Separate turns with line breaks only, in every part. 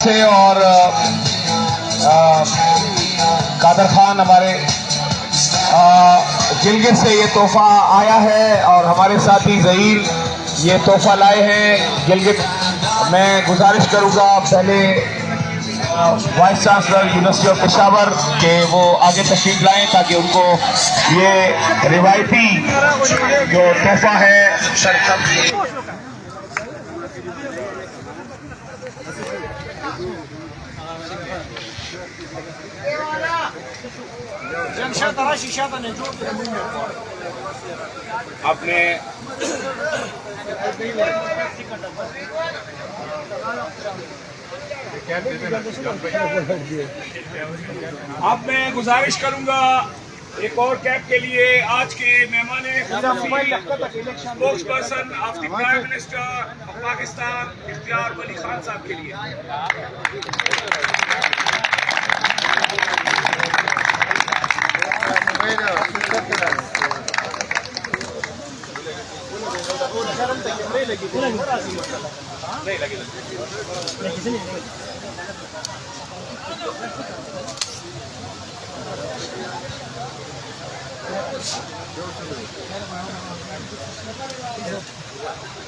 سے اور قادر خان ہمارے گلگت سے یہ تحفہ آیا ہے اور ہمارے ساتھی ظہیر یہ تحفہ لائے ہیں گلگت۔ میں گزارش کروں گا پہلے vice chancellor university of Peshawar کہ وہ آگے تشریف لائیں تاکہ ان کو یہ روایتی جو تحفہ ہے
اب میں گزارش کروں گا ایک اور کیپ کے لیے آج کے مہمان spokes person of the prime minister of Pakistan اختیار ولی خان صاحب کے لیے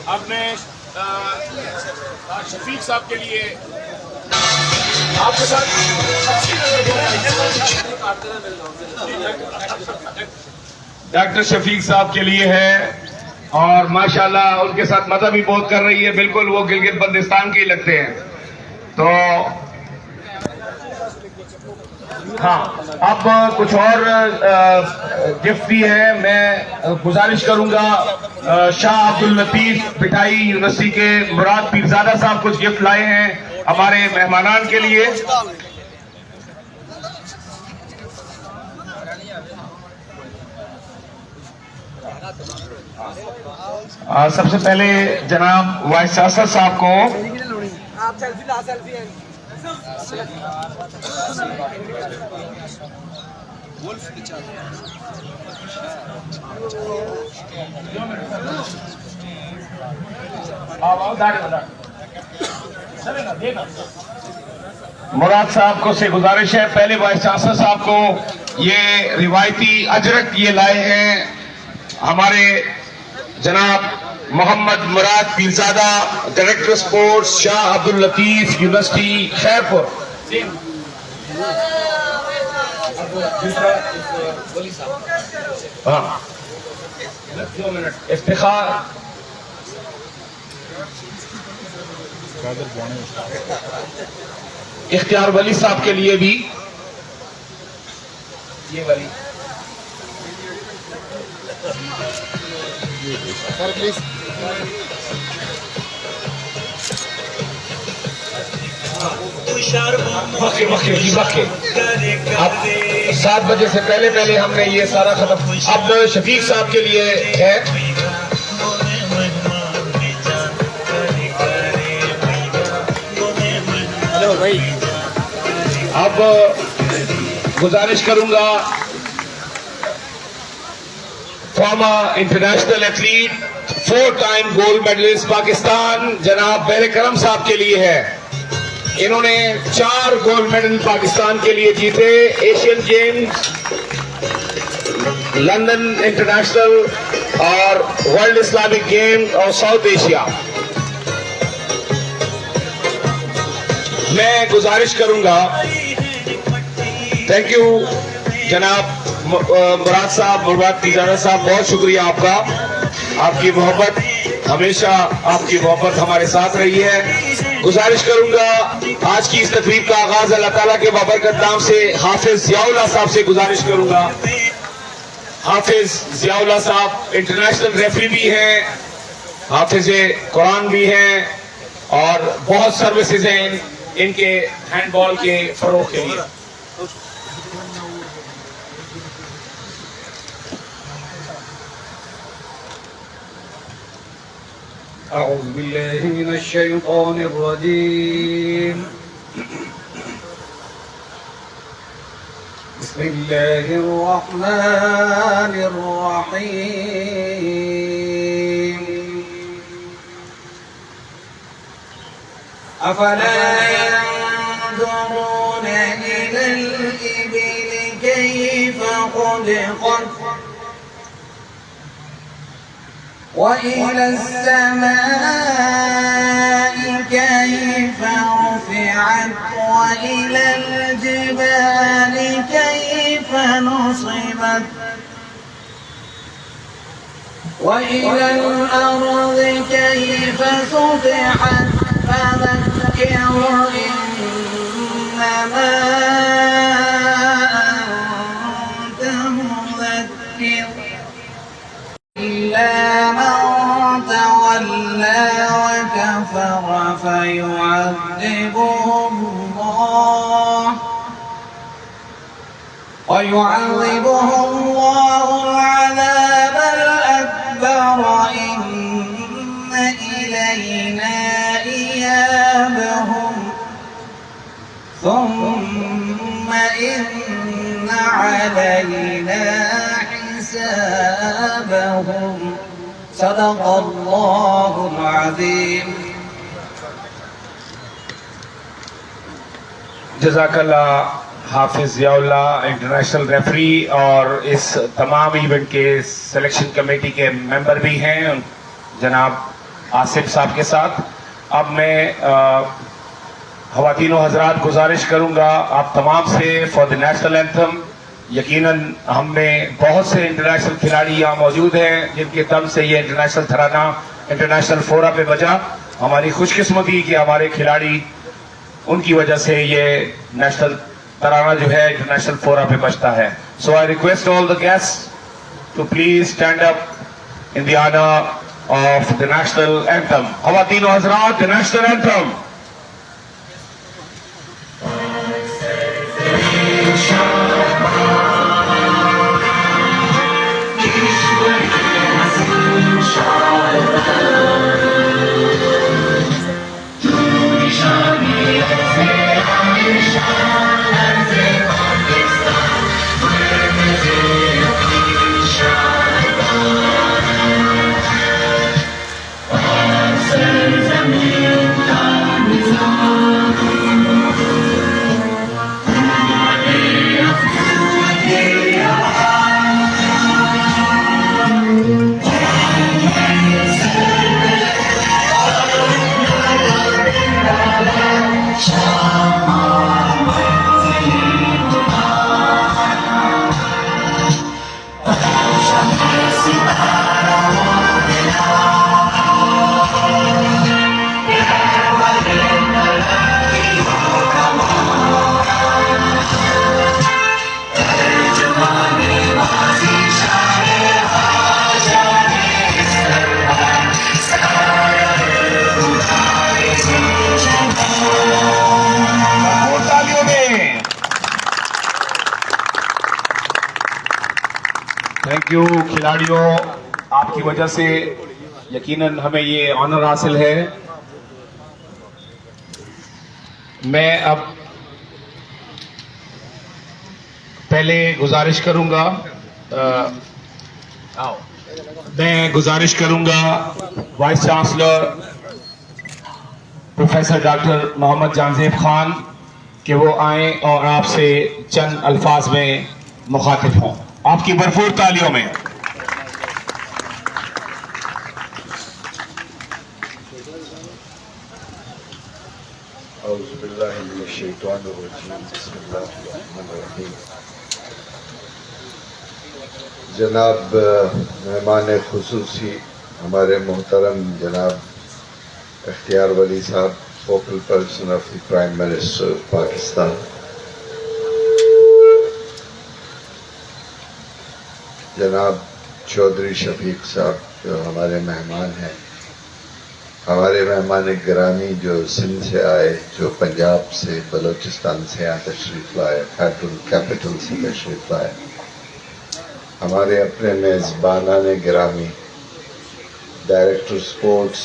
اب میں شفیق صاحب کے لیے آپ کے ساتھ ڈاکٹر شفیق صاحب کے لیے ہے اور ماشاءاللہ ان کے ساتھ مزہ بھی بہت کر رہی ہے، بالکل وہ گلگت بلتستان کے ہی لگتے ہیں۔ تو ہاں اب کچھ اور گفٹ بھی ہے، میں گزارش کروں گا شاہ عبداللطیف پٹائی یونیورسٹی کے مراد پیرزادہ صاحب کچھ گفٹ لائے ہیں ہمارے مہمانان کے لیے۔ سب سے پہلے جناب وائس چانسلر صاحب کو مراد صاحب کو سے گزارش ہے، پہلے وائس چانسلر صاحب کو یہ روایتی اجرک یہ لائے ہیں ہمارے جناب محمد مراد پیرزادہ ڈائریکٹر سپورٹس شاہ عبداللطیف یونیورسٹی خیرپور۔ افتخار اختیار ولی صاحب کے لیے بھی یہ ولی
سر پلیز اب 7 بجے سے پہلے ہم نے یہ سارا ختم۔ اب شفیق صاحب کے لیے ہے، اب گزارش کروں گا former international athlete 4 time gold medallist Pakistan جناب بہر کرم صاحب کے لیے ہے۔ انہوں نے 4 گولڈ میڈل پاکستان کے لیے جیتے، ایشین گیمز، لندن انٹرنیشنل اور ورلڈ اسلامک گیم اور ساؤتھ ایشیا۔ میں گزارش کروں گا، تھینک یو جناب مراد صاحب، مراد پیرزادہ صاحب، بہت شکریہ آپ کا، آپ کی محبت ہمیشہ، آپ کی محبت ہمارے ساتھ رہی ہے۔ گزارش کروں گا آج کی اس تقریب کا آغاز اللہ تعالیٰ کے بابرکت نام سے حافظ ضیاء اللہ صاحب سے گزارش کروں گا۔ حافظ ضیاء اللہ صاحب انٹرنیشنل ریفری بھی ہیں، حافظ قرآن بھی ہیں اور بہت سروسز ہیں ان کے ہینڈ بال کے فروغ کے لیے۔
أعوذ بالله من الشيطان الرجيم بسم الله الرحمن الرحيم أفلا وإلى السماء كيف رفعت وإلى الجبال كيف نصبت وإلى الأرض كيف سطحت فذكر إنما أنت مذكر إلا من تولى وكفر فيعذبه الله العذاب الأكبر إن إلينا إيابهم ثم إن علينا حسابهم صدق الله العظيم.
جزاک اللہ حافظ ضیاء اللہ انٹرنیشنل ریفری اور اس تمام ایونٹ کے سلیکشن کمیٹی کے ممبر بھی ہیں جناب آصف صاحب کے ساتھ. اب میں خواتین و حضرات گزارش کروں گا آپ تمام سے فار دی نیشنل اینتھم. یقیناً ہم میں بہت سے انٹرنیشنل کھلاڑی یہاں موجود ہیں جن کے دم سے یہ انٹرنیشنل ترانہ انٹرنیشنل فورا پہ بجا. ہماری خوش قسمتی کہ ہمارے کھلاڑی ان کی وجہ سے یہ نیشنل ترانہ جو ہے انٹرنیشنل فورا پہ بجتا ہے. So I request all the guest to please stand up in the honour of the national anthem. خواتین و حضرات the national anthem. Thank you کھلاڑیوں، آپ کی وجہ سے یقیناً ہمیں یہ آنر حاصل ہے. میں اب پہلے گزارش کروں گا وائس چانسلر پروفیسر ڈاکٹر محمد جانزیب خان کہ وہ آئیں اور آپ سے چند الفاظ میں مخاطب ہوں. آپ کی بھرپور تالیوں میں.
اعوذ باللہ من الشیطان الرجیم بسم اللہ الرحمن الرحیم. جناب مہمان خصوصی ہمارے محترم جناب اختیار ولی صاحب، focal person of the prime minister of Pakistan, جناب چودھری شفیق صاحب جو ہمارے مہمان ہیں، ہمارے مہمان گرامی جو سندھ سے آئے، جو پنجاب سے بلوچستان سے یہاں تشریف لائے، فیڈرل کیپٹل سے تشریف لائے، ہمارے اپنے میزبانان گرامی، director sports,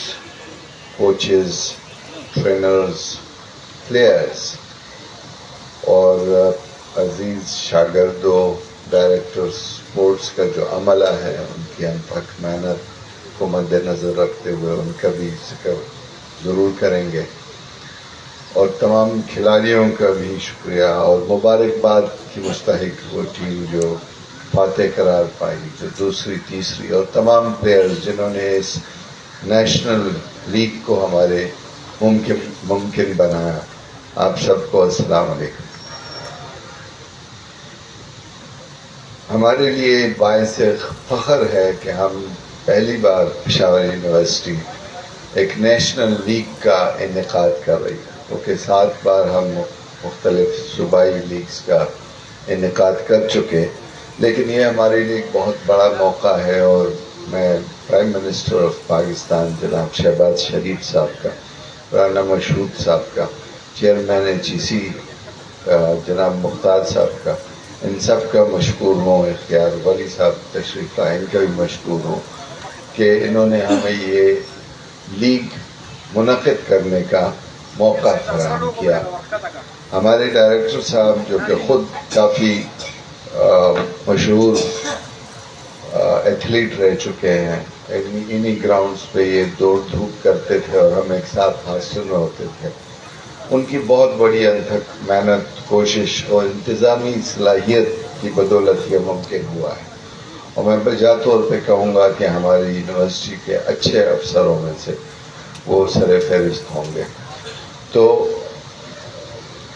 coaches, trainers, players اور عزیز شاگردوں، ڈائریکٹر سپورٹس کا جو عملہ ہے ان کی انتھک محنت کو مد نظر رکھتے ہوئے ان کا بھی ذکر ضرور کریں گے، اور تمام کھلاڑیوں کا بھی شکریہ اور مبارکباد کی مستحق وہ ٹیم جو फतेह करार पाई, जो दूसरी तीसरी, और तमाम प्लेयर्स जिन्होंने इस नेशनल लीग को हमारे मुमकिन बनाया, आप सबको अस्सलाम वालेकुम। हमारे लिए बायस फख्र है कि हम पहली बार पेशावर यूनिवर्सिटी एक नेशनल लीग का इनेकाद कर रही है, क्योंकि 7 बार हम मुख्तलिफ सूबाई लीग्स का इनेकाद कर चुके, लेकिन ये हमारे लिए एक बहुत बड़ा मौका है। और मैं प्राइम मिनिस्टर ऑफ पाकिस्तान जनाब शहबाज शरीफ साहब का, राना मशहूद साहब का, चेयरमैन HEC जनाब मुख्तार साहब का, इन सब का मशकूर हूँ। इख्तियार वली साहब तशरीफ़ लाए, इनका भी मशकूर हूँ कि इन्होंने हमें ये लीग मुनक़िद करने का मौका फराहम किया। हमारे डायरेक्टर साहब जो कि ख़ुद काफ़ी मशहूर एथलीट रह चुके हैं, इन्हीं ग्राउंड्स पे ये दौड़ धूप करते थे और हम एक साथ हॉस्टल में होते थे। उनकी बहुत बड़ी अनथक मेहनत, कोशिश और इंतज़ामी सलाहियत की बदौलत ये मुमकिन हुआ है। और मैं बजा तौर पे कहूँगा कि हमारी यूनिवर्सिटी के अच्छे अफसरों में से वो सर फहरिस्त होंगे। तो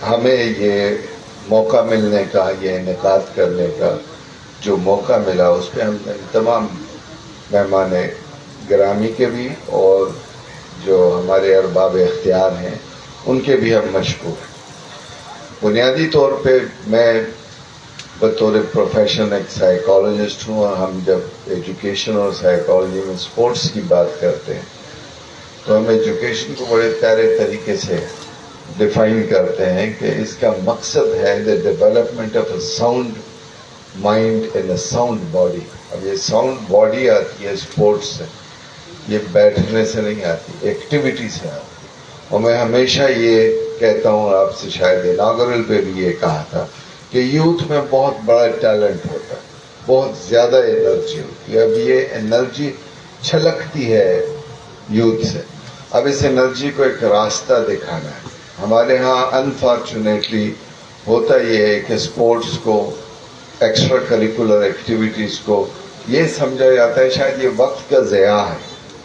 हमें ये मौका मिलने का, ये इनेकाद करने का जो मौका मिला, उस पर हम तमाम मेहमान गिरामी के भी और जो हमारे अरबाब इख्तियार हैं उनके भी हम मशकूर। बुनियादी तौर पे मैं बतौर प्रोफेशन एक साइकोलॉजिस्ट हूँ, और हम जब एजुकेशन और साइकोलॉजी में स्पोर्ट्स की बात करते हैं तो हम एजुकेशन को बड़े प्यारे तरीके से डिफाइन करते हैं कि इसका मकसद है the development of a sound mind in a sound body. अब ये साउंड बॉडी आती है स्पोर्ट्स से, ये बैठने से नहीं आती, एक्टिविटी से आती। और मैं हमेशा ये कहता हूँ, आपसे शायद इनागुरल पे भी ये कहा था कि यूथ में बहुत बड़ा टैलेंट होता है, बहुत ज़्यादा एनर्जी होती है। अब ये एनर्जी छलकती है यूथ से, अब इस एनर्जी को एक रास्ता दिखाना है। हमारे यहाँ अनफॉर्चुनेटली होता ये है कि स्पोर्ट्स को, एक्स्ट्रा करिकुलर एक्टिविटीज़ को ये समझा जाता है शायद ये वक्त का ज़या है,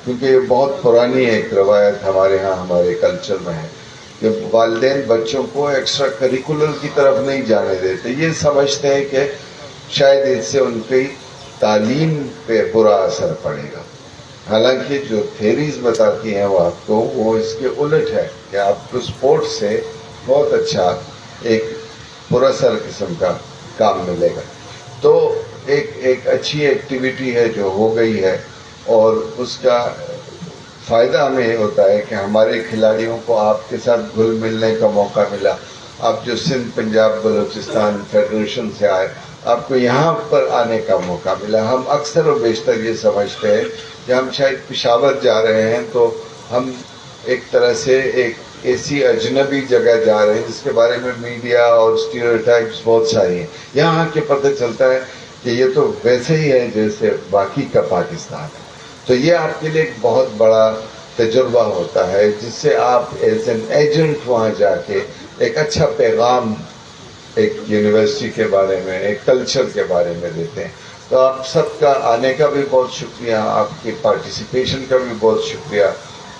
क्योंकि ये बहुत पुरानी एक रवायत हमारे यहाँ, हमारे कल्चर में है कि वालिदैन बच्चों को एक्स्ट्रा करिकुलर की तरफ नहीं जाने देते। ये समझते हैं कि शायद इससे उनकी तालीम पे बुरा असर पड़ेगा। हालांकि जो थेरीज बताती हैं वो आपको, वो इसके उलट है कि आपको स्पोर्ट्स से बहुत अच्छा एक पुरअसर किस्म का काम मिलेगा। तो एक अच्छी एक्टिविटी है जो हो गई है, और उसका फ़ायदा हमें ये होता है कि हमारे खिलाड़ियों को आपके साथ घुल मिलने का मौका मिला। आप जो सिंध पंजाब बलूचिस्तान फेडरेशन से आए, आपको यहाँ पर आने का मौका मिला। हम अक्सर और बेशतर ये समझते हैं कि हम शायद पेशावर जा रहे हैं तो हम एक तरह से एक ऐसी अजनबी जगह जा रहे हैं जिसके बारे में मीडिया और स्टीरियोटाइप्स बहुत सारी हैं। यहाँ आके पता चलता है कि ये तो वैसे ही है जैसे बाकी का पाकिस्तान है। तो ये आपके लिए एक बहुत बड़ा तजुर्बा होता है, जिससे आप एज एन एजेंट वहाँ जाके एक अच्छा पैगाम एक यूनिवर्सिटी के बारे में, एक कल्चर के बारे में देते हैं। तो आप सबका आने का भी बहुत शुक्रिया, आपकी पार्टिसिपेशन का भी बहुत शुक्रिया,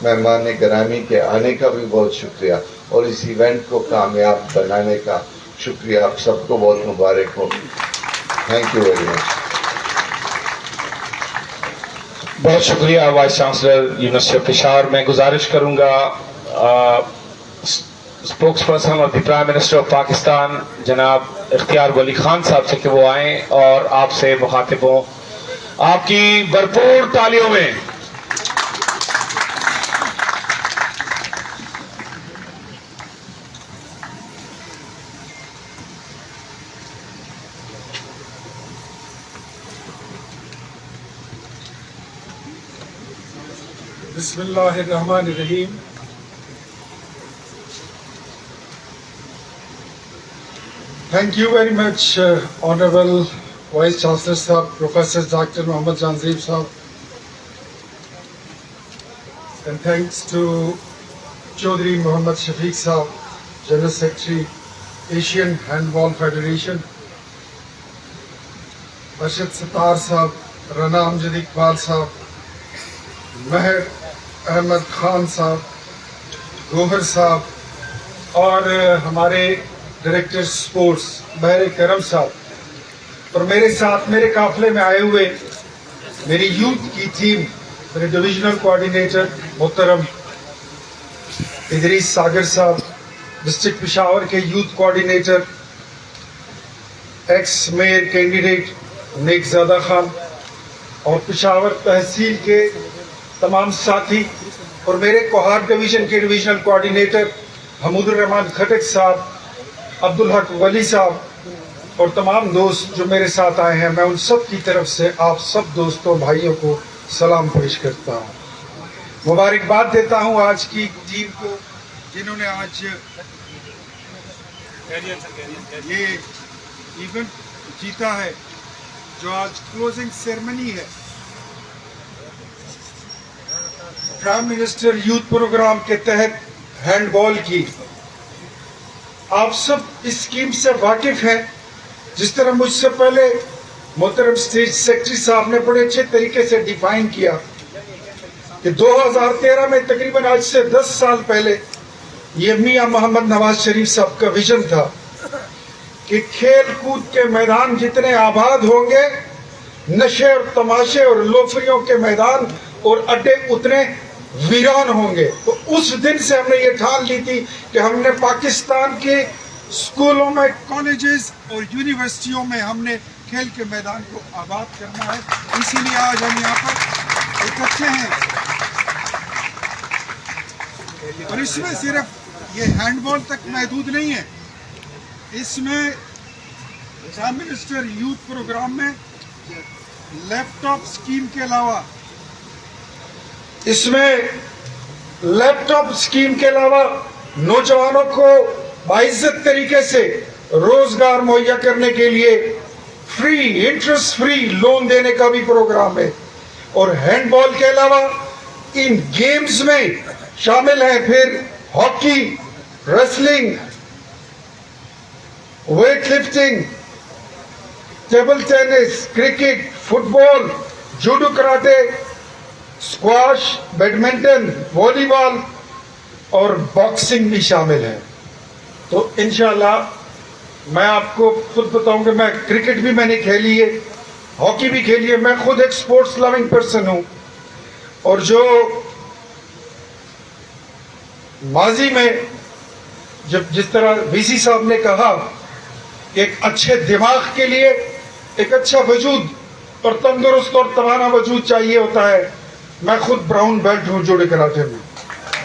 मेहमान गिरामी के आने का भी बहुत शुक्रिया, और इस इवेंट को कामयाब बनाने का शुक्रिया। आप सबको बहुत मुबारक हो। Thank you very much.
बहुत शुक्रिया vice chancellor university of Peshawar. मैं गुजारिश करूंगा spokes person of the prime minister of Pakistan जनाब इख्तियार वली खान साहब से कि वो आएँ और आपसे मुखातिब हों। आपकी भरपूर तालियों में
Bismillahirrahmanirrahim. Thank you very much, Honorable Vice Chancellor Sahab, Professor Dr. Mohammad Janzeeb Sahab. And thanks to Chaudhry Muhammad Shafiq Sahab, General Secretary, Asian Handball Federation. Arshad ستار صاحب, رنا امجد اقبال صاحب, مہر احمد خان صاحب, گوہر صاحب, اور ہمارے ڈائریکٹر سپورٹس مہر کرم صاحب, اور میرے ساتھ میرے قافلے میں آئے ہوئے میری یوتھ کی ٹیم, میرے ڈویژنل کوآرڈینیٹر محترم ادریس ساگر صاحب, ڈسٹرکٹ پشاور کے youth coordinator ex mayor candidate Nek Zada Khan, اور پشاور تحصیل کے تمام ساتھی, اور میرے کوہار ڈویژن کے ڈویژنل کوآرڈینیٹر حمود الرحمان کھٹک صاحب, عبدالحق ولی صاحب, اور تمام دوست جو میرے ساتھ آئے ہیں, میں ان سب کی طرف سے آپ سب دوستوں بھائیوں کو سلام پیش کرتا ہوں. مبارکباد دیتا ہوں آج کی ٹیم کو جنہوں نے آج یہ ایونٹ جیتا ہے, جو آج کلوزنگ سیرمنی ہے پرائم منسٹر یوتھ پروگرام کے تحت ہینڈ بال کی. آپ سب اس اسکیم سے واقف ہیں. جس طرح مجھ سے پہلے محترم اسٹیٹ سیکرٹری صاحب نے بڑے اچھے طریقے سے ڈیفائن کیا کہ 2013 میں تقریباً آج سے 10 سال پہلے یہ میاں محمد نواز شریف صاحب کا ویژن تھا کہ کھیل کود کے میدان جتنے آباد ہوں گے, نشے اور تماشے اور لوفریوں کے میدان اور اڈے اتنے ویران ہوں گے. تو اس دن سے ہم نے یہ ٹھان لی تھی کہ ہم نے پاکستان کے اسکولوں میں, کالجز اور یونیورسٹیوں میں ہم نے کھیل کے میدان کو آباد کرنا ہے. اسی لیے آج ہم یہاں پر اکٹھے ہیں. اور اس میں صرف یہ ہینڈ بال تک محدود نہیں ہے, اس میں پرائم منسٹر یوتھ پروگرام میں لیپ ٹاپ اسکیم کے علاوہ نوجوانوں کو باعزت طریقے سے روزگار مہیا کرنے کے لیے فری, انٹرسٹ فری لون دینے کا بھی پروگرام ہے. اور ہینڈ بال کے علاوہ ان گیمز میں شامل ہیں پھر hockey, wrestling, weightlifting, table tennis, cricket, football, judo karate, squash, badminton, volleyball اور باکسنگ بھی شامل ہے. تو انشاءاللہ میں آپ کو خود بتاؤں کہ میں کرکٹ بھی میں نے کھیلی ہے, ہاکی بھی کھیلی ہے. میں خود ایک سپورٹس لوننگ پرسن ہوں, اور جو ماضی میں جس طرح وی سی صاحب نے کہا کہ ایک اچھے دماغ کے لیے ایک اچھا وجود اور تندرست اور توانا وجود چاہیے ہوتا ہے. میں خود براؤن بیلٹ ہوں جوڈو کراٹے میں,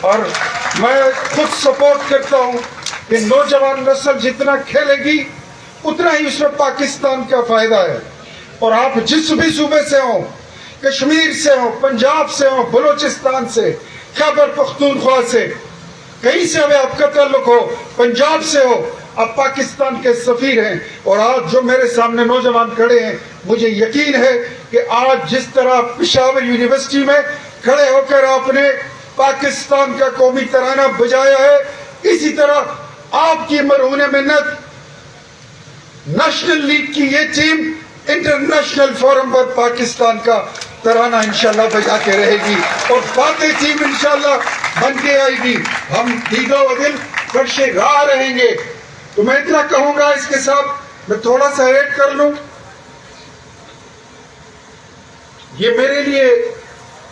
اور میں خود سپورٹ کرتا ہوں کہ نوجوان نسل جتنا کھیلے گی اتنا ہی اس میں پاکستان کا فائدہ ہے. اور آپ جس بھی صوبے سے ہوں, کشمیر سے ہوں, پنجاب سے ہوں, بلوچستان سے, خیبر پختونخوا سے, کہیں سے بھی آپ کا تعلق ہو, پنجاب سے ہو, آپ پاکستان کے سفیر ہیں. اور آج جو میرے سامنے نوجوان کھڑے ہیں, مجھے یقین ہے کہ آج جس طرح پشاور یونیورسٹی میں کھڑے ہو کر آپ نے پاکستان کا قومی ترانہ بجایا ہے, اسی طرح آپ کی مرہون منت نیشنل لیگ کی یہ ٹیم انٹرنیشنل فورم پر پاکستان کا ترانہ انشاءاللہ بجا کے رہے گی, اور فاتح ٹیم انشاءاللہ بن کے آئے گی. ہم دیدہ و دل فرشِ راہ رہیں گے. تو میں اتنا کہوں گا, اس کے ساتھ میں تھوڑا سا ایڈ کر لوں. یہ میرے لیے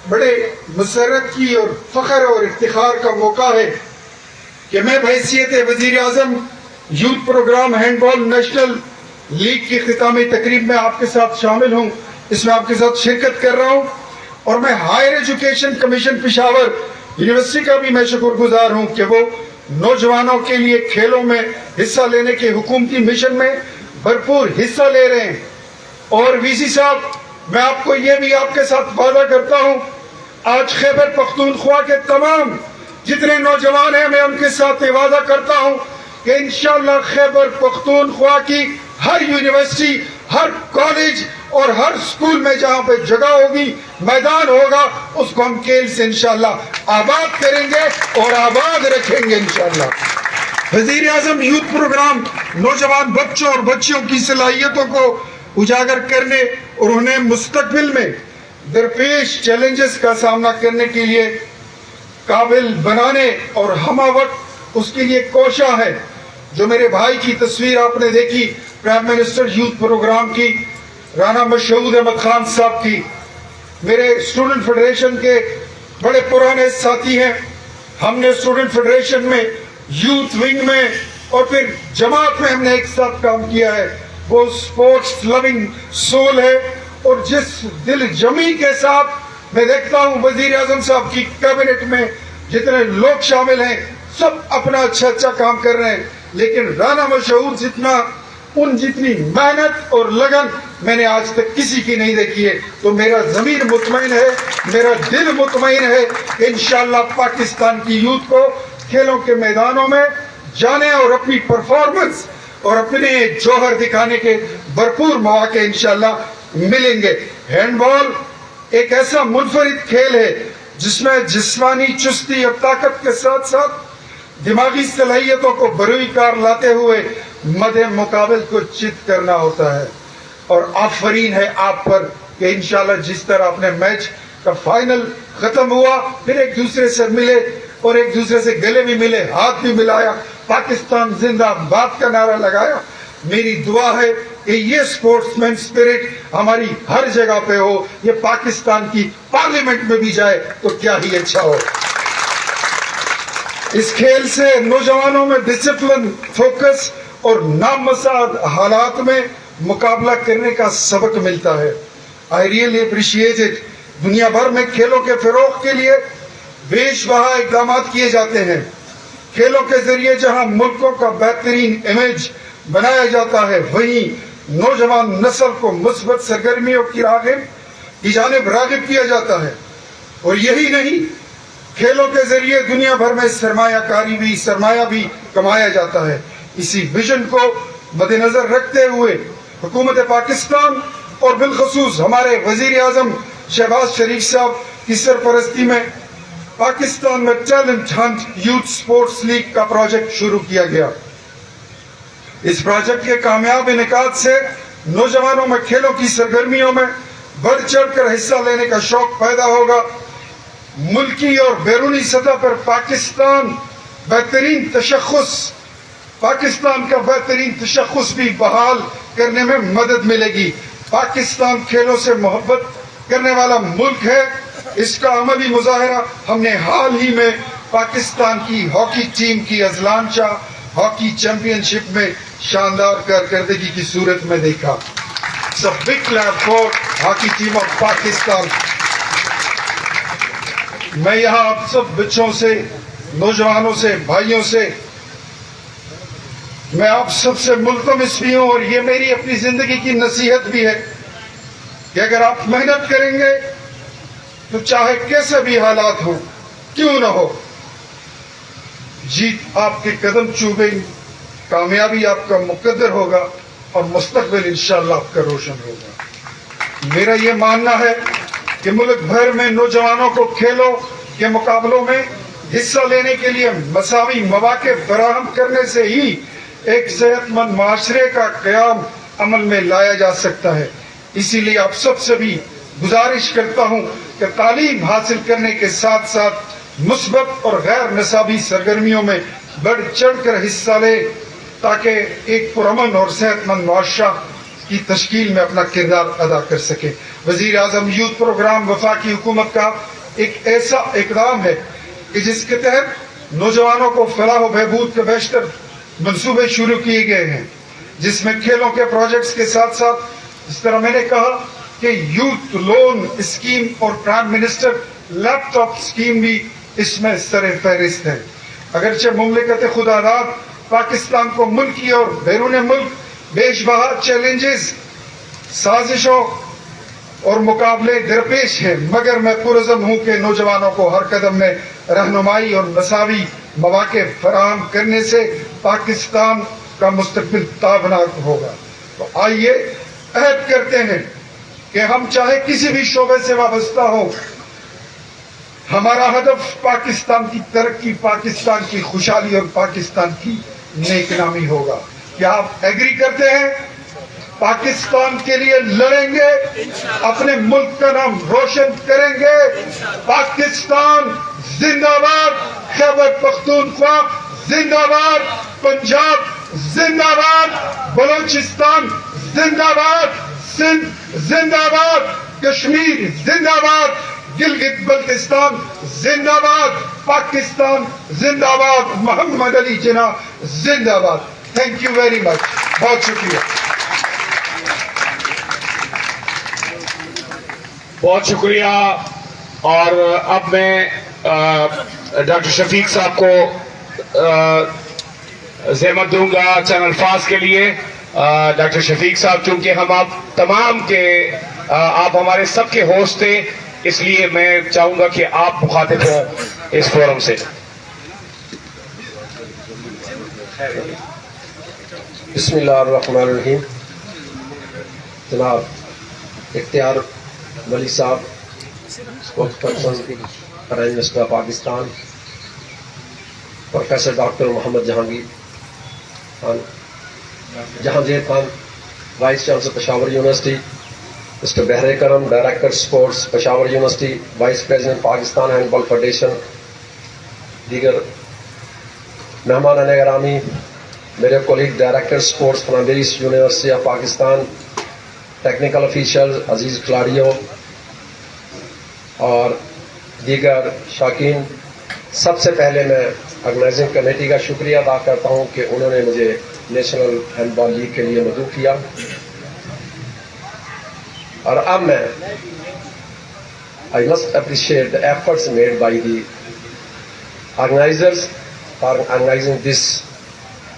بڑے مسرت کی اور فخر اور افتخار کا موقع ہے کہ میں بحیثیت وزیر اعظم یوتھ پروگرام ہینڈ بال نیشنل لیگ کی اختتامی تقریب میں آپ کے ساتھ شامل ہوں. اس میں آپ کے ساتھ شرکت کر رہا ہوں, اور میں higher education commission Peshawar university کا بھی میں شکر گزار ہوں کہ وہ نوجوانوں کے لیے کھیلوں میں حصہ لینے کے حکومتی مشن میں بھرپور حصہ لے رہے ہیں. اور وی سی صاحب, میں آپ کو یہ بھی آپ کے ساتھ وعدہ کرتا ہوں, آج خیبر پختونخوا کے تمام جتنے نوجوان ہیں, میں ان کے ساتھ یہ وعدہ کرتا ہوں کہ انشاءاللہ خیبر پختونخوا کی ہر یونیورسٹی, ہر کالج اور ہر سکول میں جہاں پہ جگہ ہوگی, میدان ہوگا, اس کو ہم کھیل سے انشاءاللہ آباد کریں گے اور آباد رکھیں گے انشاءاللہ. وزیر اعظم یوتھ پروگرام نوجوان بچوں اور بچیوں کی صلاحیتوں کو उजागर करने और उन्हें मुस्तकबिल में दरपेश चैलेंजेस का सामना करने के लिए काबिल बनाने और हमा वक्त उसके लिए कोशा है। जो मेरे भाई की तस्वीर आपने देखी प्राइम मिनिस्टर यूथ प्रोग्राम की, राना मशहूद अहमद खान साहब की, मेरे स्टूडेंट फेडरेशन के बड़े पुराने साथी हैं। हमने स्टूडेंट फेडरेशन में, यूथ विंग में और फिर जमात में हमने एक साथ काम किया है। वो स्पोर्ट्स लविंग सोल है और जिस दिल जमी के साथ मैं देखता हूँ वजीर आजम साहब की कैबिनेट में जितने लोग शामिल हैं सब अपना अच्छा काम कर रहे हैं, लेकिन राना मशहूर जितनी मेहनत और लगन मैंने आज तक किसी की नहीं देखी है। तो मेरा ज़मीर मुतमईन है, मेरा दिल मुतमईन है। इंशाअल्लाह पाकिस्तान की यूथ को खेलों के मैदानों में जाने और अपनी परफॉर्मेंस और अपने जौहर दिखाने के भरपूर मौके इंशाअल्लाह मिलेंगे। हैंडबॉल एक ऐसा मुनफरिद खेल है जिसमें जिस्मानी चुस्ती और ताकत के साथ साथ दिमागी सलाहियतों को बरूई कार लाते हुए मदे मुकाबल को चित करना होता है। और आफरीन है आप पर कि इंशाल्लाह जिस तरह आपने मैच का फाइनल खत्म हुआ, फिर एक दूसरे से मिले और एक दूसरे से गले भी मिले, हाथ भी मिलाया, पाकिस्तान जिंदाबाद का नारा लगाया। मेरी दुआ है कि ये स्पोर्ट्समैन स्पिरिट हमारी हर जगह पे हो, ये पाकिस्तान की पार्लियामेंट में भी जाए तो क्या ही अच्छा हो। इस खेल से नौजवानों में डिसिप्लिन, फोकस और नामसाद हालात में मुकाबला करने का सबक मिलता है। I really appreciate it. दुनिया भर में खेलों के फरोग के लिए बेशबहा इकदाम किए जाते हैं। खेलों के जरिए जहां मुल्कों का बेहतरीन इमेज बनाया जाता है, वहीं नौजवान नस्ल को मुस्बत सरगर्मियों की जानिब रागिब किया जाता है। और यही नहीं, खेलों के जरिए दुनिया भर में सरमाया भी कमाया जाता है। इसी विजन को मद्देनजर रखते हुए हुकूमत पाकिस्तान और बिलखसूस हमारे वजीर आजम शहबाज शरीफ साहब की सरपरस्ती में पाकिस्तान में talent Hunt youth sports league का प्रोजेक्ट शुरू किया गया। इस प्रोजेक्ट के कामयाब इनेकाद से नौजवानों में खेलों की सरगर्मियों में बढ़ चढ़ कर हिस्सा लेने का शौक पैदा होगा। मुल्की और बैरूनी सतह पर पाकिस्तान का बेहतरीन तशख्खुस भी बहाल करने में मदद मिलेगी। पाकिस्तान खेलों से मोहब्बत करने वाला मुल्क है, इसका अमली मुजाहरा हमने हाल ही में पाकिस्तान की हॉकी टीम की अजलान शाह हॉकी चैंपियनशिप में शानदार कारकर्दगी की सूरत में देखा। It's a big clap for hockey team of Pakistan. मैं यहाँ आप सब बच्चों से, नौजवानों से, भाइयों से, मैं आप सबसे मुल्तमिस भी हूँ और ये मेरी अपनी जिंदगी की नसीहत भी है कि अगर आप मेहनत करेंगे तो चाहे कैसे भी हालात हो, क्यों ना हो, जीत आपके कदम चूमेगी, कामयाबी आपका मुकद्दर होगा और मुस्तकबिल इंशाअल्लाह आपका रोशन होगा। मेरा ये मानना है कि मुल्क भर में नौजवानों को खेलों के मुकाबलों में हिस्सा लेने के लिए मसावी मौके फराहम करने से ही एक सेहतमंद माशरे का क़याम अमल में लाया जा सकता है। इसीलिए आप सबसे भी गुजारिश करता हूँ कि तालीम हासिल करने के साथ साथ मुस्बत और गैर निसाबी सरगर्मियों में बढ़ चढ़ कर हिस्सा ले ताकि एक पुरअमन और सेहतमंद मुआशरा की तश्कील में अपना किरदार अदा कर सके। वजीर आजम यूथ प्रोग्राम वफाकी हुकूमत का एक ऐसा इकदाम है कि जिसके तहत नौजवानों को फलाह व बहबूद के बेशतर मंसूबे शुरू किए गए हैं, जिसमें खेलों के प्रोजेक्ट्स के साथ साथ जिस तरह मैंने कहा कि यूथ लोन स्कीम और प्राइम मिनिस्टर लैपटॉप स्कीम भी इसमें सरे फहरिस्त है। अगरचे मुमलिकत खुदादाद पाकिस्तान को मुल्की और बैरून मुल्क बेशबहा चैलेंजेस, साजिशों और मुकाबले दरपेश हैं, मगर मैं पुरज़म हूँ कि नौजवानों को हर कदम में रहनुमाई और मसावी मौके फराहम करने से पाकिस्तान का मुस्तकबिल ताबनाक होगा। तो आइए अहद करते हैं कि हम चाहे किसी भी शोबे से वाबस्ता हो, हमारा हदफ पाकिस्तान की तरक्की, पाकिस्तान की खुशहाली और पाकिस्तान की नेकनामी होगा। क्या आप एग्री करते हैं? पाकिस्तान के लिए लड़ेंगे, अपने मुल्क का नाम रोशन करेंगे। पाकिस्तान जिंदाबाद, खैबर पख्तूनख्वा जिंदाबाद, पंजाब जिंदाबाद, बलूचिस्तान जिंदाबाद, सिंध जिंदाबाद, कश्मीर जिंदाबाद, गिलगित बल्तिस्तान जिंदाबाद, पाकिस्तान जिंदाबाद, मोहम्मद अली जिन्ना जिंदाबाद। थैंक यू वेरी मच, बहुत शुक्रिया।
बहुत शुक्रिया। और अब मैं डॉक्टर शफीक साहब को ज़हमत दूंगा चंद अल्फाज के लिए। डॉक्टर शफीक साहब, चूंकि हम आप तमाम के आप हमारे सबके होस्ट थे, इसलिए मैं चाहूंगा कि आप मुखातिब हों इस फोरम से।
बिस्मिल्लाहिर्रहमानिर्रहीम। जनाब इख्तियार वली साहब, spokesperson prime minister Pakistan, professor doctor Mohammad Jahangir Khan, Jahangir Khan, vice chancellor Peshawar university, Mr Bahre Karam, director sports Peshawar university, vice president Pakistan handball federation, दीगर मेहमान गिरामी, मेरे कोलीग डायरेक्टर स्पोर्ट्स फ्रांबेरिस university of Pakistan, technical official, अजीज खिलाड़ियों और दीगर शाकीन, सबसे पहले मैं ऑर्गेनाइजिंग कमेटी का शुक्रिया अदा करता हूं कि उन्होंने मुझे नेशनल हैंडबॉल लीग के लिए मदऊ किया। और अब मैं I must appreciate the efforts made by the organizers for organizing this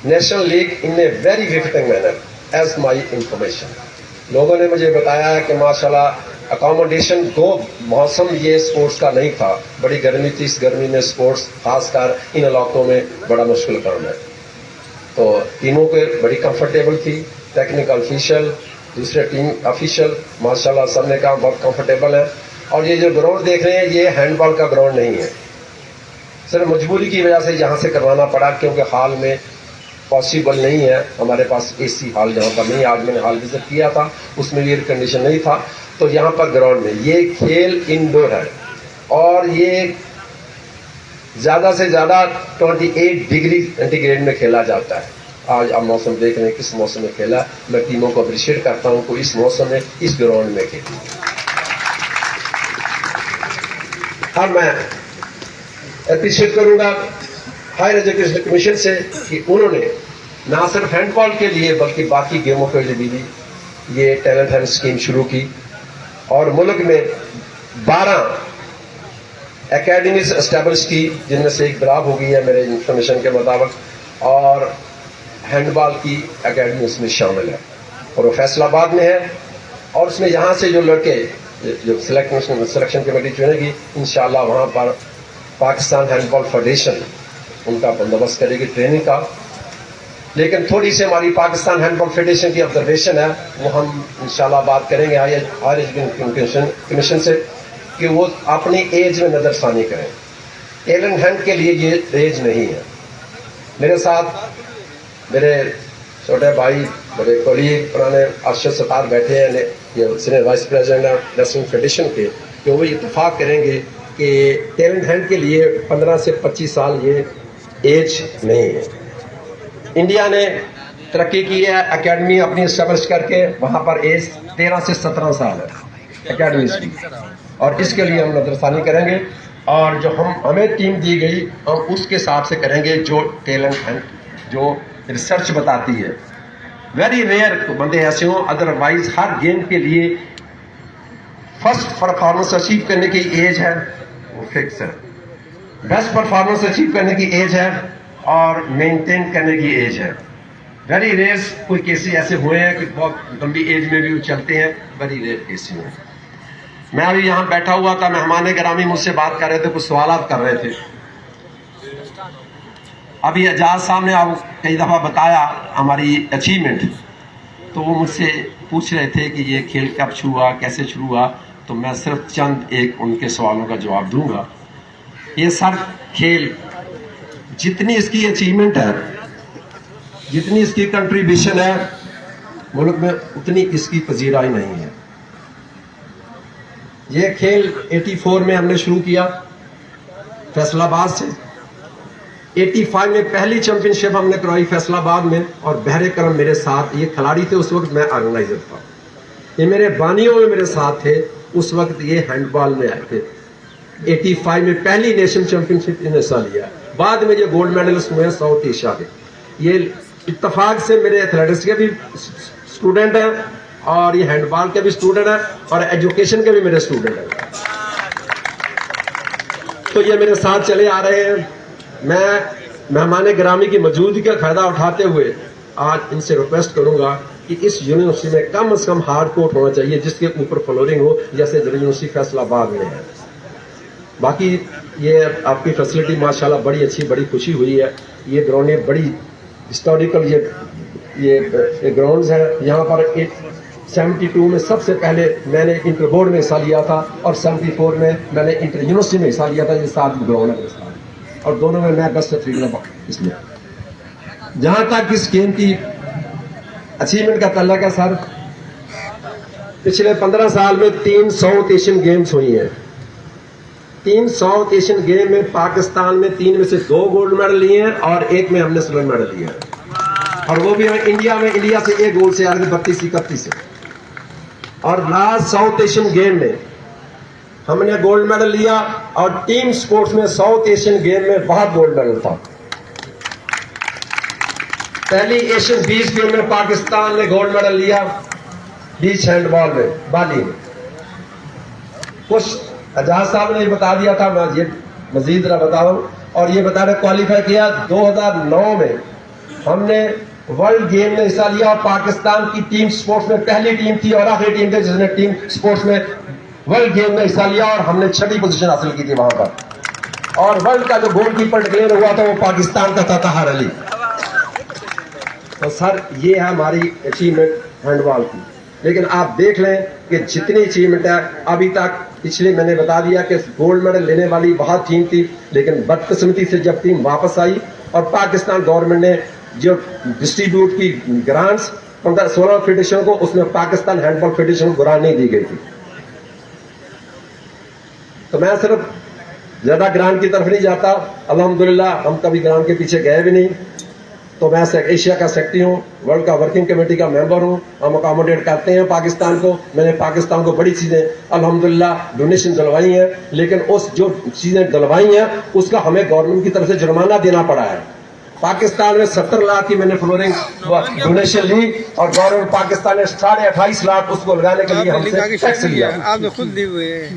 national league in a very befitting manner as my information. लोगों ने मुझे बताया कि माशाल्लाह अकोमोडेशन दो मौसम ये स्पोर्ट्स का नहीं था, बड़ी गर्मी थी, इस गर्मी में स्पोर्ट्स खासकर इन इलाकों में बड़ा मुश्किल काम है। तो टीमों के बड़ी कंफर्टेबल थी, टेक्निकल ऑफिशियल, दूसरे टीम ऑफिशियल, माशाल्लाह सबने कहा बहुत कंफर्टेबल है। और ये जो ग्राउंड देख रहे हैं ये हैंडबॉल का ग्राउंड नहीं है, सिर्फ मजबूरी की वजह से यहाँ से करवाना पड़ा, क्योंकि हाल में पॉसिबल नहीं है हमारे पास एसी हॉल जहाँ पर नहीं। आज मैंने हॉल विजिट किया था, उसमें भी एयर कंडीशन नहीं था, तो यहाँ पर ग्राउंड में ये खेल इंडोर है और ये ज्यादा से ज्यादा 28 डिग्री सेंटीग्रेड में खेला जाता है। आज आप मौसम देख रहे हैं किस मौसम में खेला, मैं टीमों को अप्रिशिएट करता हूँ को इस मौसम में इस ग्राउंड में खेली। अब मैं अप्रिशिएट करूंगा हायर एजुकेशन कमीशन से कि उन्होंने ना सिर्फ हैंडबॉल के लिए बल्कि बाकी गेमों के लिए भी ये टैलेंट हंट स्कीम शुरू की और मुल्क में 12 एकेडमीज एस्टेब्लिश की, जिनमें से एक ब्राब हो गई है मेरे इंफॉर्मेशन के मुताबिक, और हैंडबॉल की एकेडमी उसमें शामिल है और वो फैसलाबाद में है। और उसमें यहाँ से जो लड़के जो सिलेक्शन कमेटी चुनेगी, इंशाल्लाह वहाँ पर पाकिस्तान हैंडबॉल फेडरेशन उनका बंदोबस्त करेगी ट्रेनिंग का। लेकिन थोड़ी सी हमारी पाकिस्तान हैंडबॉल फेडरेशन की ऑब्जर्वेशन है, वो हम इंशाल्लाह बात करेंगे हायर एजुकेशन कमीशन से कि वो अपनी एज में नजरसानी करें। टैलेंट हंट के लिए ये एज नहीं है। मेरे साथ मेरे छोटे भाई, मेरे कोलीग पुराने अरशद सतार बैठे हैं, ये senior vice president wrestling federation के, कि वो इत्तेफाक करेंगे कि टैलेंट हंट के लिए 15 से 25 साल ये एज नहीं है। इंडिया ने तरक्की की है, एकेडमी अपनी एस्टेब्लिश करके वहां पर एज 13 से 17 साल है एकेडमी की, और इसके लिए हम नजरसानी करेंगे और जो हमें टीम दी गई हम उसके हिसाब से करेंगे जो टैलेंट हंट जो रिसर्च बताती है। वेरी रेयर बंदे ऐसे हों, अदरवाइज हर गेम के लिए फर्स्ट परफॉर्मेंस अचीव करने की एज है वो फिक्स है, बेस्ट परफॉर्मेंस अचीव करने की एज है और मेंटेन करने की एज है। वेरी रेयर कोई केसेस ऐसे हुए हैं कि बहुत लंबी एज में भी वो चलते हैं, वेरी रेयर केसेस हुए। मैं अभी यहाँ बैठा हुआ था, मेहमान गिरामी मुझसे बात कर रहे थे, कुछ सवाल कर रहे थे। अभी एजाज साहब ने आप कई दफ़ा बताया हमारी अचीवमेंट, तो वो मुझसे पूछ रहे थे कि ये खेल कब शुरू हुआ, कैसे शुरू हुआ, तो मैं सिर्फ चंद एक उनके सवालों का जवाब दूंगा। ये सर खेल जितनी इसकी अचीवमेंट है, जितनी इसकी कंट्रीब्यूशन है, मुल्क में उतनी इसकी पजीराई नहीं है। ये खेल 84 में हमने शुरू किया फैसलाबाद से। 85 में पहली चैंपियनशिप हमने करवाई फैसलाबाद में, और बहरे करम मेरे साथ ये खिलाड़ी थे, उस वक्त मैं ऑर्गेनाइजर था। ये मेरे बानियों में मेरे साथ थे, उस वक्त ये हैंडबॉल में आए थे। 85 में पहली नेशनल चैंपियनशिप इन्हें हिस्सा लिया। बाद में ये गोल्ड मेडलिस्ट हुए साउथ एशिया के। ये इत्तेफाक से मेरे एथलेटिक्स के भी स्टूडेंट हैं, और ये हैंडबॉल के भी स्टूडेंट हैं, और एजुकेशन के भी मेरे स्टूडेंट हैं। तो ये मेरे साथ चले आ रहे हैं। मैं मेहमान गिरामी की मौजूदगी का फायदा उठाते हुए आज इनसे रिक्वेस्ट करूंगा कि इस यूनिवर्सिटी में कम से कम हार्ड कोर्ट होना चाहिए, जिसके ऊपर फ्लोरिंग हो, जैसे यूनिवर्सिटी फैसलाबाद में है। बाकी ये आपकी फैसिलिटी माशाल्लाह बड़ी अच्छी, बड़ी खुशी हुई है। ये ग्राउंड बड़ी हिस्टोरिकल ये ग्राउंड्स है। यहाँ पर 72 में सबसे पहले मैंने इंटर बोर्ड में हिस्सा लिया था, और 74 में मैंने इंटर यूनिवर्सिटी में हिस्सा लिया था। ये 7 ग्राउंड है, और दोनों में मैं बेस्ट एथलीट रहा। इसमें जहां तक इस गेम की अचीवमेंट का तल्लक है सर, पिछले 15 साल में 3 साउथ एशियन गेम्स हुई हैं। 3 साउथ एशियन गेम में पाकिस्तान में 3 में से 2 गोल्ड मेडल लिए हैं, और 1 में हमने सिल्वर मेडल लिया है, और वो भी हमें इंडिया से 1 गोल्ड से आगे 32-31 से। और लास्ट साउथ एशियन गेम में हमने गोल्ड मेडल लिया, और टीम स्पोर्ट्स में साउथ एशियन गेम में बहुत गोल्ड मेडल था। पहली एशियन बीच गेम में पाकिस्तान ने गोल्ड मेडल लिया, बीच हैंडबॉल में बाली में। कुछ एजाज साहब ने बता दिया था, मैं ये मजीद बताऊं, और ये बता रहे क्वालिफाई किया 2009 में हमने वर्ल्ड गेम में हिस्सा लिया, और पाकिस्तान की टीम स्पोर्ट्स में पहली टीम थी और आखिरी टीम थी जिसने टीम स्पोर्ट्स में वर्ल्ड गेम में हिस्सा लिया, और हमने 6वीं पोजीशन हासिल की थी वहां पर। और वर्ल्ड का जो गोलकीपर डिक्लेयर हुआ था वो पाकिस्तान का था तहार अली। तो सर ये है हमारी अचीवमेंट हैंडबॉल की। लेकिन आप देख लें कि जितनी अचीवमेंट है अभी तक, पिछले मैंने बता दिया कि गोल्ड मेडल लेने वाली बहुत टीम थी, लेकिन बदकिस्मती से जब टीम वापस आई और पाकिस्तान गवर्नमेंट ने जो डिस्ट्रीब्यूट की ग्रांट्स 15-16 फेडरेशन को, उसमें पाकिस्तान हैंडबॉल फेडरेशन को ग्रांट नहीं दी गई थी। तो मैं सिर्फ ज्यादा ग्रांट की तरफ नहीं जाता, अल्हम्दुलिल्लाह हम कभी ग्रांट के पीछे गए भी नहीं। तो मैं एशिया का सेक्रेटरी हूँ, वर्ल्ड का वर्किंग कमेटी का मेंबर हूँ, हम अकोमोडेट करते हैं पाकिस्तान को। मैंने पाकिस्तान को बड़ी चीजें अल्हम्दुलिल्लाह डोनेशन दिलवाई हैं, लेकिन उस जो चीजें दिलवाई हैं उसका हमें गवर्नमेंट की तरफ से जुर्माना देना पड़ा है। पाकिस्तान में 70 लाख की मैंने फ्लोरिंग डोनेशन ली, और गवर्नमेंट पाकिस्तान ने 28.5 लाख उसको लगाने के लिए हमसे टैक्स लिया।
आपने खुद दी हुई है।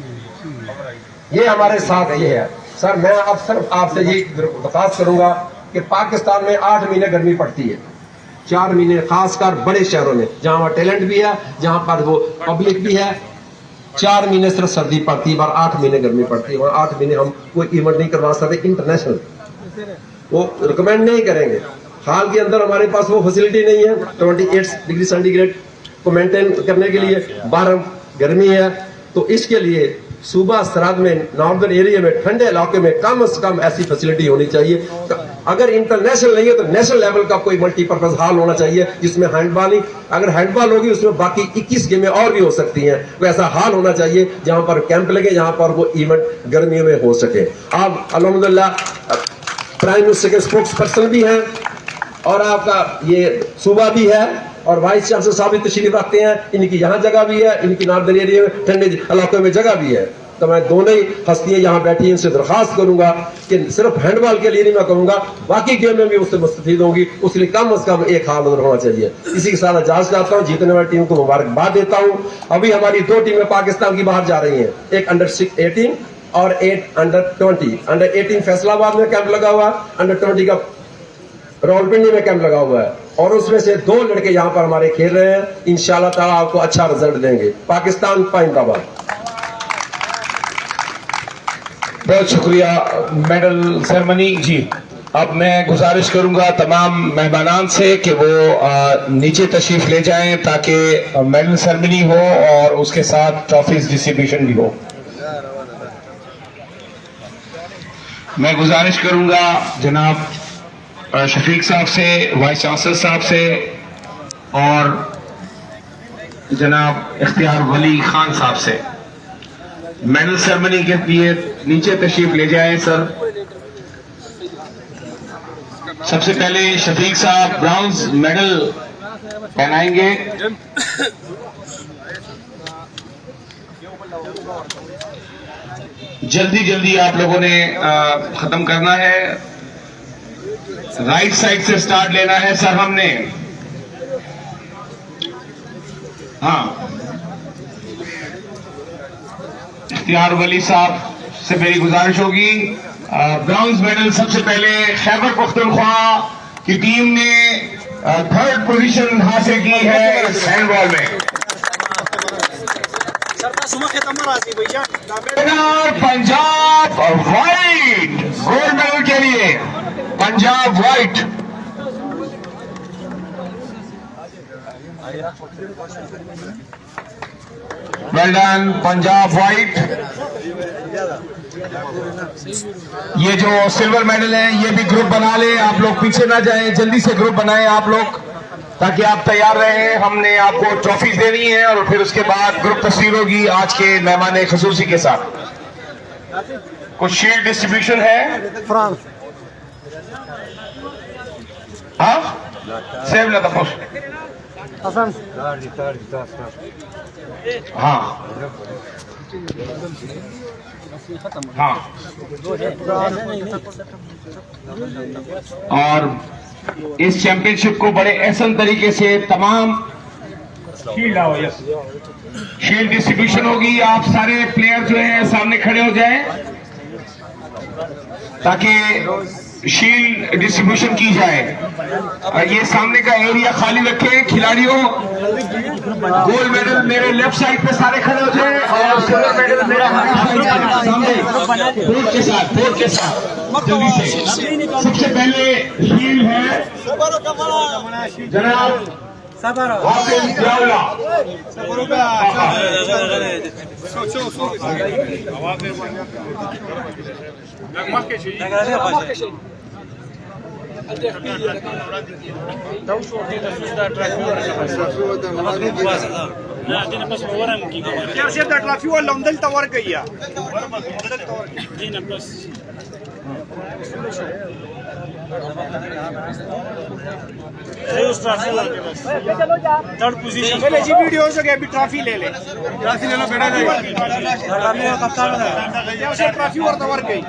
ये हमारे साथ ये है सर। मैं अब सिर्फ आपसे ये दरख्वास्त करूंगा कि पाकिस्तान में 8 महीने गर्मी पड़ती है, 4 महीने खासकर बड़े शहरों में जहां पर टैलेंट भी है, जहां पर वो पब्लिक भी है। 4 महीने सिर्फ सर्दी पड़ती है, 8 महीने गर्मी पड़ती है, और 8 महीने हम कोई इवेंट नहीं करवा सकते इंटरनेशनल, वो रिकमेंड नहीं करेंगे। हाल के अंदर हमारे पास वो फैसिलिटी नहीं है 28 डिग्री सेंटीग्रेड को मेंटेन करने के लिए, बाहर गर्मी है। तो इसके लिए सूबा सरहद में, नॉर्दर्न एरिया में, ठंडे इलाके में कम से कम ऐसी फैसिलिटी होनी चाहिए। तो अगर इंटरनेशनल नहीं है तो नेशनल लेवल का कोई मल्टीपर्पज हॉल होना चाहिए, जिसमें हैंडबॉल ही, अगर हैंडबॉल होगी उसमें बाकी 21 गेमें और भी हो सकती हैं। तो ऐसा हॉल होना चाहिए जहां पर कैंप लगे, जहां पर वो इवेंट गर्मियों में हो सके। आप अल्हम्दुलिल्लाह प्राइम मिनिस्टर के स्पोक्स पर्सन भी हैं, और आपका ये सूबा भी है, और वाइस चांसलर साहब भी तशरीफ रखते हैं। इनकी यहाँ जगह भी है, इनकी नॉर्दर्न एरिया में ठंडे इलाकों में जगह भी है। तो मैं दोनों ही हस्तियां यहाँ बैठी, इनसे दरखास्त करूंगा कि सिर्फ हैंडबॉल के लिए नहीं, मैं कहूंगा बाकी गेम में भी उससे मुस्तफीद होंगी, उसके लिए कम से कम एक हाल नजर होना चाहिए। इसी के साथ इजाजत चाहता हूँ, जीतने वाली टीम को मुबारकबाद देता हूँ। अभी हमारी 2 टीमें पाकिस्तान की बाहर जा रही हैं, एक अंडर 18 और 8 अंडर 20। अंडर 18 फैसलाबाद में कैंप लगा हुआ, अंडर 20 का रावलपिंडी में कैंप लगा हुआ है, और उसमें से 2 लड़के यहाँ पर हमारे खेल रहे हैं। इंशाल्लाह ताला आपको अच्छा रिजल्ट देंगे। पाकिस्तान पाइंदाबाद।
बहुत शुक्रिया। मेडल सेरेमनी जी, अब मैं गुजारिश करूंगा तमाम मेहमानान से कि वो नीचे तशरीफ ले जाएं ताकि मेडल सेरेमनी हो और उसके साथ ट्रॉफीज डिस्ट्रीब्यूशन भी हो। मैं गुजारिश करूंगा जनाब शफीक साहब से, वाइस चांसलर साहब से और जनाब इख्तियार वली खान साहब से मेडल सेरेमनी के लिए नीचे तशरीफ ले जाएं सर। सबसे पहले शफीक साहब ब्राउन्स मेडल पहनाएंगे। जल्दी जल्दी आप लोगों ने खत्म करना है। राइट साइड से स्टार्ट लेना है सर हमने। हाँ, इख्तियार वली साहब से मेरी गुजारिश होगी। ब्राउन्स मेडल सबसे पहले खैबर पख्तूनख्वा की टीम ने थर्ड पोजीशन हासिल की है इस हैंडबॉल में। पंजाब वाइट गोल्ड मेडल के लिए Punjab white. Well done Punjab white. ये जो सिल्वर मेडल है ये भी ग्रुप बना ले, आप लोग पीछे ना जाएं, जल्दी से ग्रुप बनाएं आप लोग ताकि आप तैयार रहें। हमने आपको ट्रॉफीज देनी है और फिर उसके बाद ग्रुप तस्वीर होगी आज के मेहमान खसूसी के साथ। कुछ शील्ड डिस्ट्रीब्यूशन है फ्रांस। हाँ सेव ना तपोस। हाँ हाँ, और इस चैंपियनशिप को बड़े एहसन तरीके से तमाम शील्ड डिस्ट्रीब्यूशन होगी। आप सारे प्लेयर जो हैं सामने खड़े हो जाएं ताकि शील्ड डिस्ट्रीब्यूशन की जाए। और ये सामने का एरिया खाली रखें। खिलाड़ियों गोल्ड मेडल मेरे लेफ्ट साइड पे सारे खड़े हो जाएं और सिल्वर मेडल मेरा सामने बोर्ड के साथ जल्दी से। सबसे पहले शील्ड है जनाब हाफिज जावला।
थर्ड पोजीशन पहले जी वीडियो हो सके अभी ट्रॉफी ले ले। ट्रॉफी ले लो बेटा ट्रॉफी और तवर गई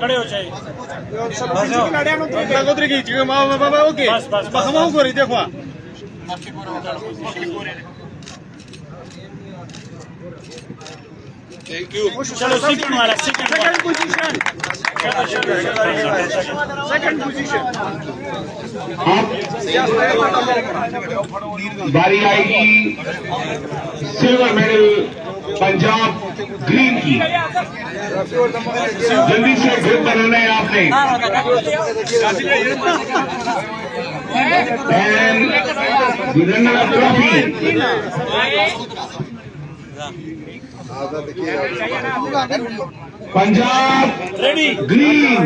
खड़े हो जाए ओके बस बस हम करी देखो थैंक यू। चलो सेकंड वाला सेकंड पोजीशन सेकंड पोजीशन।
बारी आएगी सिल्वर मेडल पंजाब ग्रीन की। जल्दी से ग्रुप बनाना है आपने। And runner up trophy Punjab green.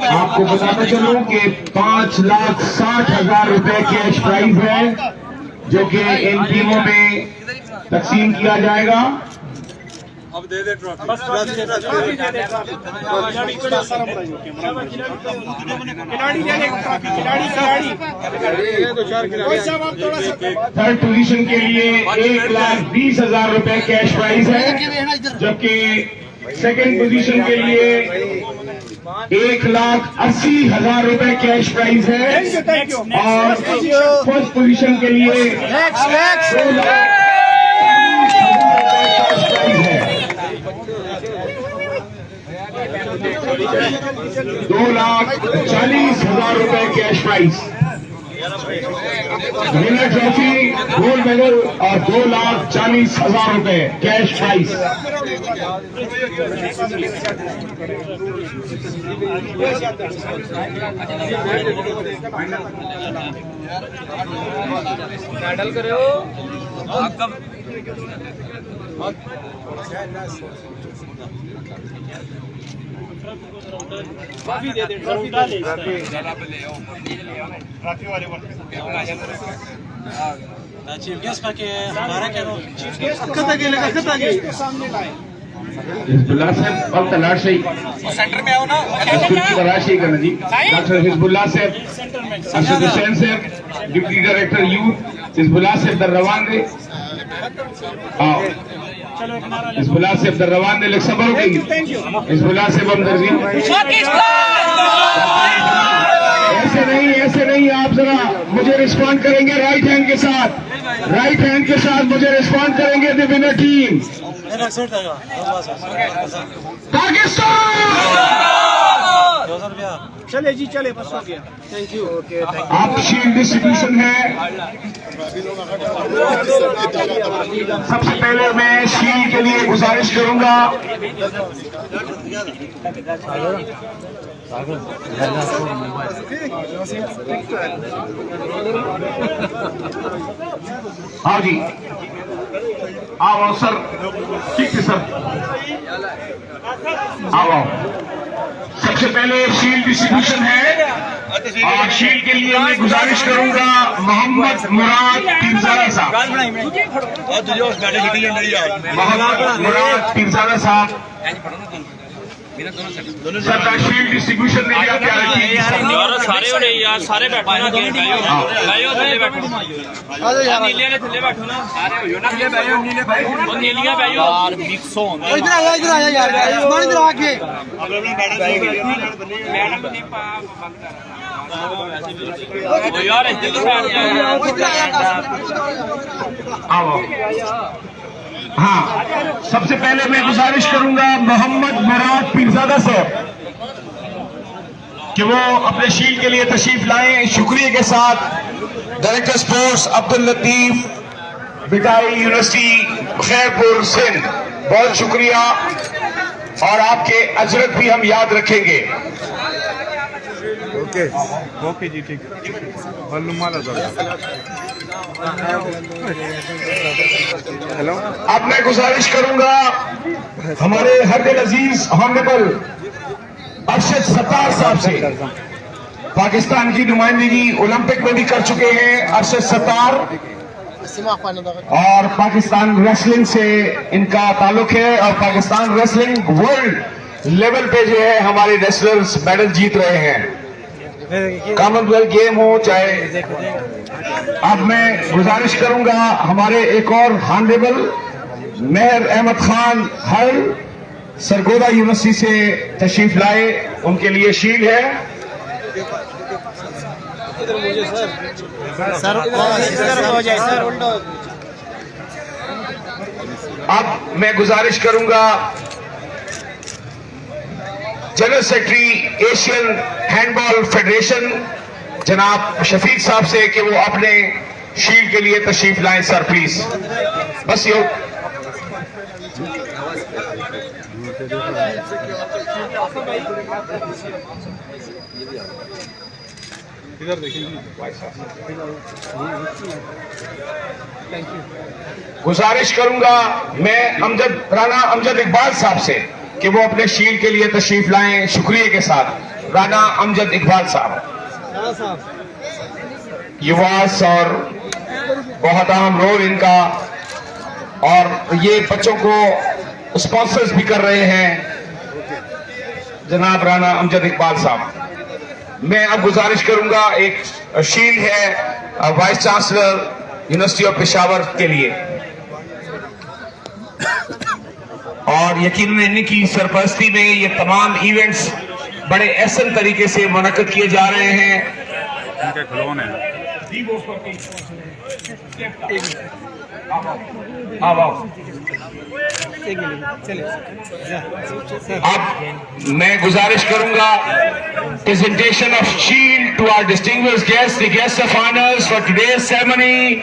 आपको बताना चलूं कि 5,60,000 रुपए कैश प्राइज है जो कि इन टीमों में तकसीम किया जाएगा।
अब दे दे ट्रॉफी बस ट्रॉफी दे दे खिलाड़ी ले ले ट्रॉफी खिलाड़ी तो चार खिलाड़ी।
थर्ड पोजीशन के लिए 1,20,000 रुपए कैश प्राइज है जबकि सेकंड पोजीशन के लिए 1,80,000 रुपए कैश प्राइज है और फर्स्ट पोजीशन के लिए 2,40,000 रुपए cash prize. Winner trophy gold medal और 2,40,000 रुपए कैश प्राइज।
मेडल करे हो आप कब ट्रॉफी दे दे ट्रॉफी डाले चीफ गेस्ट का के हमारा क्या चीफ गेस्ट कता के सामने लाए
हिजबुल्लाह साहब और तलाश से
सेंटर में आओ ना
तलाश ही करना जी डॉक्टर हिजबुल्लाह साहब अरशद हुसैन साहब डिप्टी डायरेक्टर यूथ हिजबुल्लाह साहब दर्रवान दे आओ हिजबुल्लाह साहब दर्रवान दे लग सबर होगी हिजबुल्लाह साहब हम दर्जी ऐसे नहीं आप जरा मुझे रिस्पॉन्ड करेंगे राइट हैंड के साथ मुझे रिस्पॉन्ड करेंगे द विनर टीम पाकिस्तान।
चले जी चले बस हो गया थैंक यू ओके
आप शील्ड डिस्ट्रीब्यूशन है सबसे पहले मैं शील्ड के लिए गुजारिश करूंगा हाँ जी आओ सर ठीक है सर आओ सबसे पहले शील्ड डिस्ट्रीब्यूशन है और शील्ड के लिए मैं गुजारिश करूंगा मोहम्मद मुराद पीरजादा साहब सरदार शील्ड डिस्ट्रीब्यूशन में क्या क्या
यार सारे हो रहे यार सारे बैठो ना गेट भाइयों थल्ले बैठो नीले ने थल्ले बैठो ना सारे हो ना नीले भाइयों वो नीलियां भाइयों यार मिक्स हो
इधर आ यार हमारे इधर आके
मैडम ने वो यार इधर तो बैठ
आओ हाँ सबसे पहले मैं गुजारिश करूंगा मोहम्मद मुराद पीरजादा साहब कि वो अपने शील्ड के लिए तशरीफ लाएं शुक्रिया के साथ director sports Abdul Latif Bhittai university Khairpur Sindh बहुत शुक्रिया और आपके अजरत भी हम याद रखेंगे
ओके जी ठीक हेलो
अब मैं गुजारिश करूंगा हमारे हर दिल अजीज हॉनरेबल अरशद सत्तार साहब से पाकिस्तान की नुमाइंदगी ओलंपिक में भी कर चुके हैं अरशद सत्तार और पाकिस्तान रेसलिंग से इनका ताल्लुक है और पाकिस्तान रेसलिंग वर्ल्ड लेवल पे जो है हमारे रेसलर्स मेडल जीत रहे हैं कॉमनवेल्थ गेम हो चाहे अब मैं गुजारिश करूंगा हमारे एक और हॉनरेबल मेहर अहमद खान हर सरगोदा यूनिवर्सिटी से तशरीफ लाए उनके लिए शील्ड है अब मैं गुजारिश करूंगा general secretary Asian handball federation जनाब शफीक साहब से कि वो अपने शील्ड के लिए तशरीफ लाएं सर प्लीज बस यो गुजारिश करूंगा मैं राणा अमजद इकबाल साहब से कि वो अपने शील्ड के लिए तशरीफ लाएं शुक्रिया के साथ राणा अमजद इकबाल साहब युवास और बहुत अहम रोल इनका और ये बच्चों को स्पॉन्सर्स भी कर रहे हैं जनाब राणा अमजद इकबाल साहब मैं अब गुजारिश करूंगा एक शील्ड है vice chancellor university of Peshawar के लिए और यकीनन इनकी सरपरस्ती में ये तमाम इवेंट्स बड़े एहसन तरीके से मुनक्कद किए जा रहे हैं अब मैं गुजारिश करूंगा presentation of shield to our distinguished guest the guest of honours for today's ceremony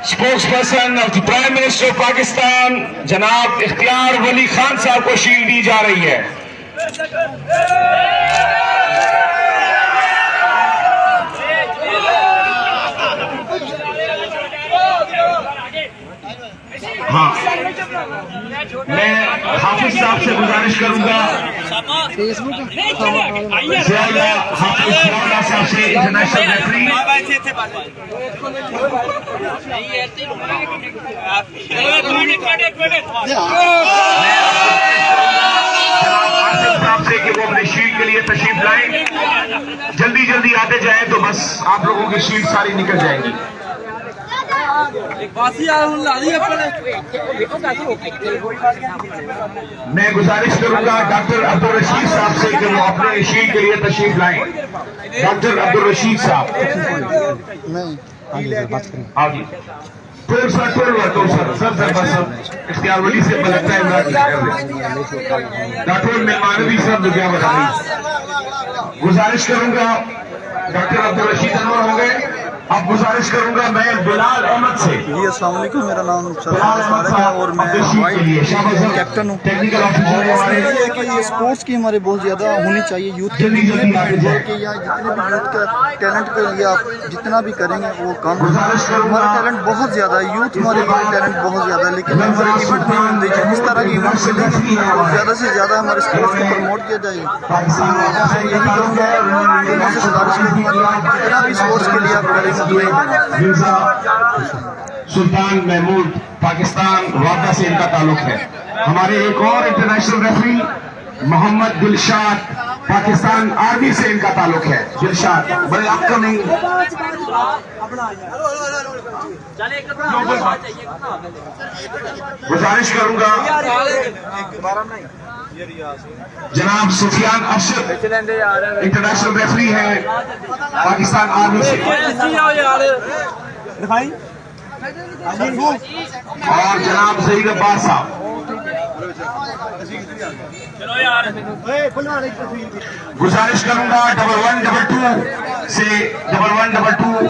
spokesperson of the prime minister of Pakistan जनाब इख्तियार वली खान साहब को शील्ड दी जा रही है हाँ میں حافظ صاحب سے گزارش کروں گا زیادہ حافظ زیادہ صاحب سے انٹرنیشنل ریفری صاحب سے کہ وہ اپنے شیلڈ کے لیے تشریف لائیں. جلدی جلدی آتے جائیں تو بس آپ لوگوں کی شیلڈ ساری نکل جائیں گی. میں گزارش کروں گا ڈاکٹر عبدالرشید صاحب سے کہ وہ اپنے شیلڈ کے لیے تشریف لائیں. ڈاکٹر عبدالرشید صاحب آؤ جی. ٹول سر اختیار ولی سے بلکتا ہے ڈاکٹر مہمانوی صاحب جو کیا بتا رہی. گزارش کروں گا ڈاکٹر عبدالرشید انور ہو گئے. اب گزارش کروں گا میں بلال احمد سے.
جی السلام علیکم، میرا نام سرفراز فارغ ہے اور میں کیپٹن ہوں.
ٹیکنیکل آفیسر
یہ ہے کہ یہ اسپورٹس کی ہمارے بہت زیادہ ہونی چاہیے. یوتھ کے لیے یا جتنے بھی یوتھ کا ٹیلنٹ کے لیے آپ جتنا بھی کریں گے وہ کام. ہمارا ٹیلنٹ بہت زیادہ ہے، یوتھ ہمارے ٹیلنٹ بہت زیادہ ہے، لیکن ہمارے ایونٹ نہیں دیکھیں کس طرح کی ایونٹ ملیں اور زیادہ سے زیادہ ہمارے اسپورٹس کو پروموٹ کیا جائے. یہی کروں گا لوگوں سے گزارش کروں گا جتنا بھی اسپورٹس کے لیے آپ کریں گے.
مرزا سلطان محمود پاکستان وادہ سے ان کا تعلق ہے. ہمارے ایک اور انٹرنیشنل ریفری محمد دلشاد پاکستان آرمی سے ان کا تعلق ہے. دلشاد بڑے اپ کمنگ. گزارش کروں گا جناب سفیان ارشد انٹرنیشنل ریفری ہے پاکستان آرمی سے اور جناب ظہیر عباس صاحب. گزارش کروں گا 1122 سے 1122